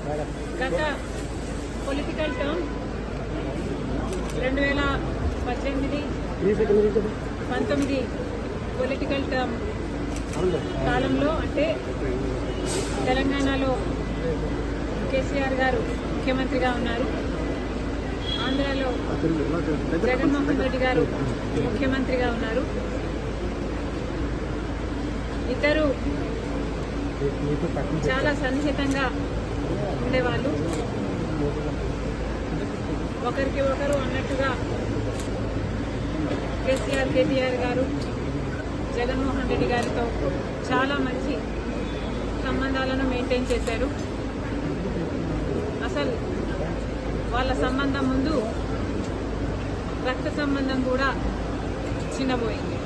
గత political term 2018-19 political term కాలంలో అంటే తెలంగాణలో కేసీఆర్ గారు ముఖ్యమంత్రిగా ఉన్నారు, ఆంధ్రాలో జగన్మోహన్ రెడ్డి గారు ముఖ్యమంత్రిగా ఉన్నారు. ఇద్దరు చాలా సన్నిహితంగా ఉండేవాళ్ళు, ఒకరికి ఒకరు అన్నట్టుగా కేటీఆర్ గారు జగన్మోహన్ రెడ్డి గారితో చాలా మంచి సంబంధాలను మెయింటైన్ చేశారు. అసలు వాళ్ళ సంబంధం ముందు రక్త సంబంధం కూడా చిన్నబోయింది.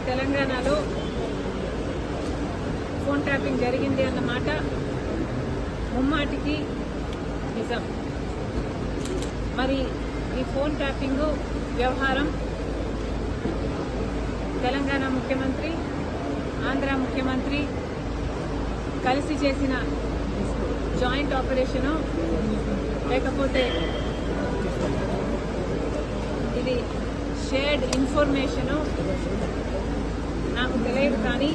తెలంగాణలో ఫోన్ ట్యాపింగ్ జరిగింది అన్నమాట ముమ్మాటికి నిజం. మరి ఈ ఫోన్ ట్యాపింగ్ వ్యవహారం తెలంగాణ ముఖ్యమంత్రి, ఆంధ్ర ముఖ్యమంత్రి కలిసి చేసిన జాయింట్ ఆపరేషను లేకపోతే ఇది షేర్డ్ ఇన్ఫర్మేషను నాకు తెలియదు, కానీ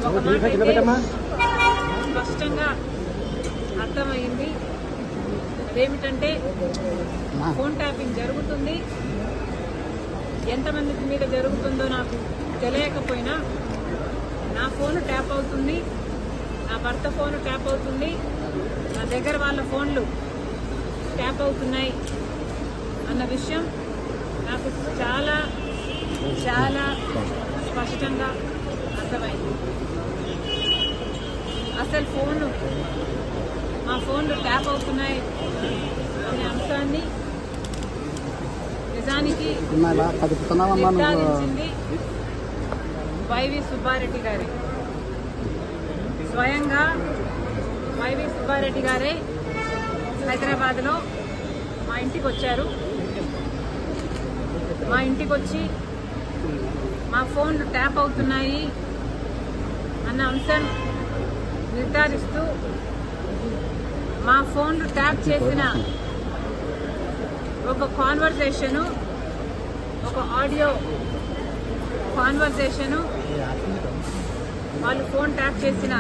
ఒక మాట అయితే స్పష్టంగా అర్థమైంది. అదేమిటంటే ఫోన్ ట్యాపింగ్ జరుగుతుంది, ఎంతమంది మీద జరుగుతుందో నాకు తెలియకపోయినా నా ఫోన్ ట్యాప్ అవుతుంది, నా భర్త ఫోన్ ట్యాప్ అవుతుంది, నా దగ్గర వాళ్ళ ఫోన్లు ట్యాప్ అవుతున్నాయి అన్న విషయం నాకు చాలా చాలా స్పష్టంగా అర్థమైంది. అసలు మా ఫోన్లు ట్యాప్ అవుతున్నాయి అనే అంశాన్ని నిజానికి నిర్ధారించింది వైవి సుబ్బారెడ్డి గారే. స్వయంగా వైవి సుబ్బారెడ్డి గారే హైదరాబాద్లో మా ఇంటికి వచ్చారు. మా ఇంటికి వచ్చి మా ఫోన్లు ట్యాప్ అవుతున్నాయి అన్న అంశం నిర్ధారిస్తూ మా ఫోన్లు ట్యాప్ చేసిన ఒక కాన్వర్సేషను, ఒక ఆడియో కాన్వర్సేషను, వాళ్ళు ఫోన్ ట్యాప్ చేసిన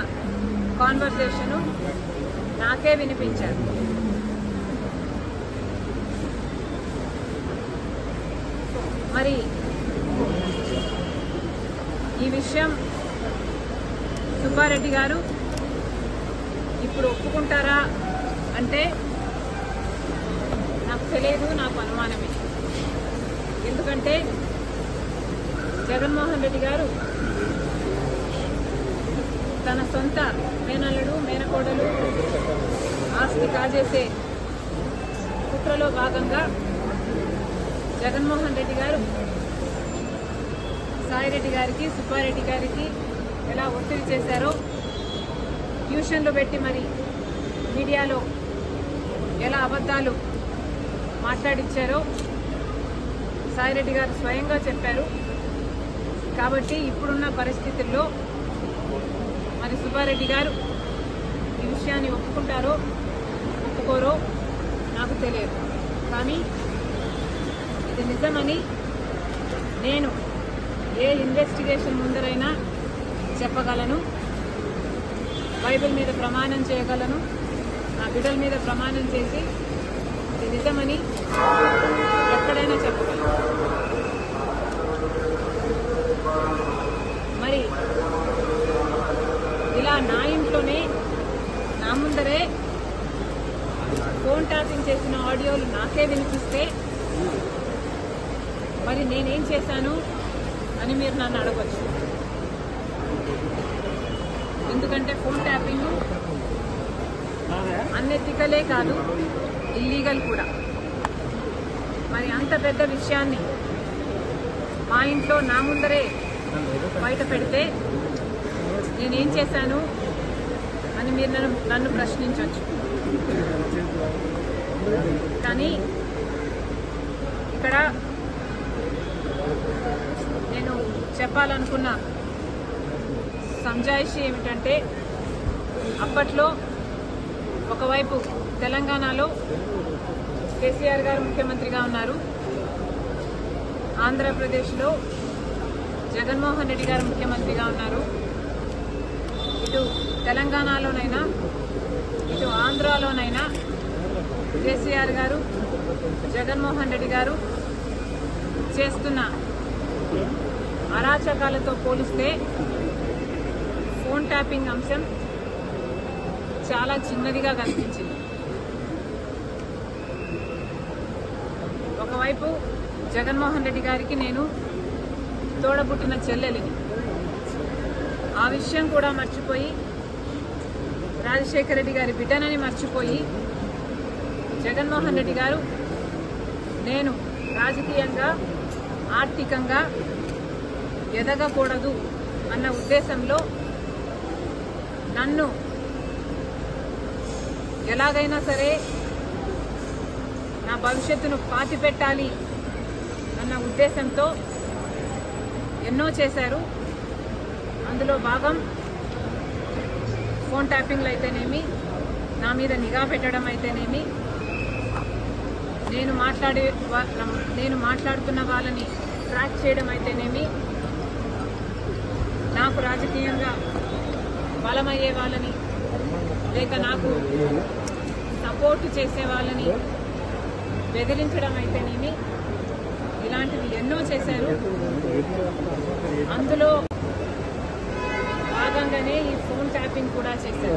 కాన్వర్సేషను నాకే వినిపించారు. మరి ఈ విషయం సుబ్బారెడ్డి గారు ఇప్పుడు ఒప్పుకుంటారా అంటే నాకు తెలియదు, నాకు అనుమానమే. ఎందుకంటే జగన్మోహన్ రెడ్డి గారు తన సొంత మేనల్లుడు మేనకోడలు ఆస్తి కాజేసే కుట్రలో భాగంగా జగన్మోహన్ రెడ్డి గారు సాయిరెడ్డి గారికి, సుబ్బారెడ్డి గారికి ఎలా ఒత్తిడి చేశారో, ట్యూషన్లు పెట్టి మరి మీడియాలో ఎలా అబద్ధాలు మాట్లాడించారో సాయిరెడ్డి గారు స్వయంగా చెప్పారు. కాబట్టి ఇప్పుడున్న పరిస్థితుల్లో మరి సుబ్బారెడ్డి గారు ఈ విషయాన్ని ఒప్పుకుంటారో ఒప్పుకోరో నాకు తెలియదు, కానీ ఇది నిజమని నేను ఏ ఇన్వెస్టిగేషన్ ముందరైనా చెప్పగలను, బైబిల్ మీద ప్రమాణం చేయగలను, నా బిడ్డల మీద ప్రమాణం చేసి ఇది నిజమని ఎక్కడైనా చెప్పగలను. మరి ఇలా నా ఇంట్లోనే నా ముందరే ఫోన్ ట్యాపింగ్ చేసిన ఆడియోలు నాకే వినిపిస్తే మరి నేనేం చేశాను అని మీరు నన్ను అడగవచ్చు. ఎందుకంటే ఫోన్ ట్యాపింగ్ అన్ఎథికలే కాదు, ఇల్లీగల్ కూడా. మరి అంత పెద్ద విషయాన్ని మా ఇంట్లో నా ముందరే బయట పెడితే నేనేం చేశాను అని మీరు నన్ను ప్రశ్నించవచ్చు. కానీ ఇక్కడ నేను చెప్పాలనుకున్న సంజాయిషి ఏమిటంటే, అప్పట్లో ఒకవైపు తెలంగాణలో కేసీఆర్ గారు ముఖ్యమంత్రిగా ఉన్నారు, ఆంధ్రప్రదేశ్లో జగన్మోహన్ రెడ్డి గారు ముఖ్యమంత్రిగా ఉన్నారు. ఇటు తెలంగాణలోనైనా ఇటు ఆంధ్రాలోనైనా కేసీఆర్ గారు జగన్మోహన్ రెడ్డి గారు చేస్తున్న అరాచకాలతో పోలిస్తే ఫోన్ ట్యాపింగ్ అంశం చాలా చిన్నదిగా కనిపించింది. ఒకవైపు జగన్మోహన్ రెడ్డి గారికి నేను తోడబుట్టిన చెల్లెలిని, ఆ విషయం కూడా మర్చిపోయి, రాజశేఖర రెడ్డి గారి బిడ్డనని మర్చిపోయి, జగన్మోహన్ రెడ్డి గారు నేను రాజకీయంగా ఆర్థికంగా ఎదగకూడదు అన్న ఉద్దేశంలో నన్ను ఎలాగైనా సరే నా భవిష్యత్తును పాతిపెట్టాలి అన్న ఉద్దేశంతో ఎన్నో చేశారు. అందులో భాగం ఫోన్ ట్యాపింగ్లు అయితేనేమి, నా మీద నిఘా పెట్టడం అయితేనేమి, నేను మాట్లాడుతున్న వాళ్ళని ట్రాక్ చేయడం అయితేనేమి, నాకు రాజకీయంగా బలమయ్యే వాళ్ళని లేక నాకు సపోర్టు చేసే వాళ్ళని బెదిరించడం అయితేనేమి, ఇలాంటివి ఎన్నో చేశారు. అందులో భాగంగానే ఈ ఫోన్ ట్యాపింగ్ కూడా చేశారు.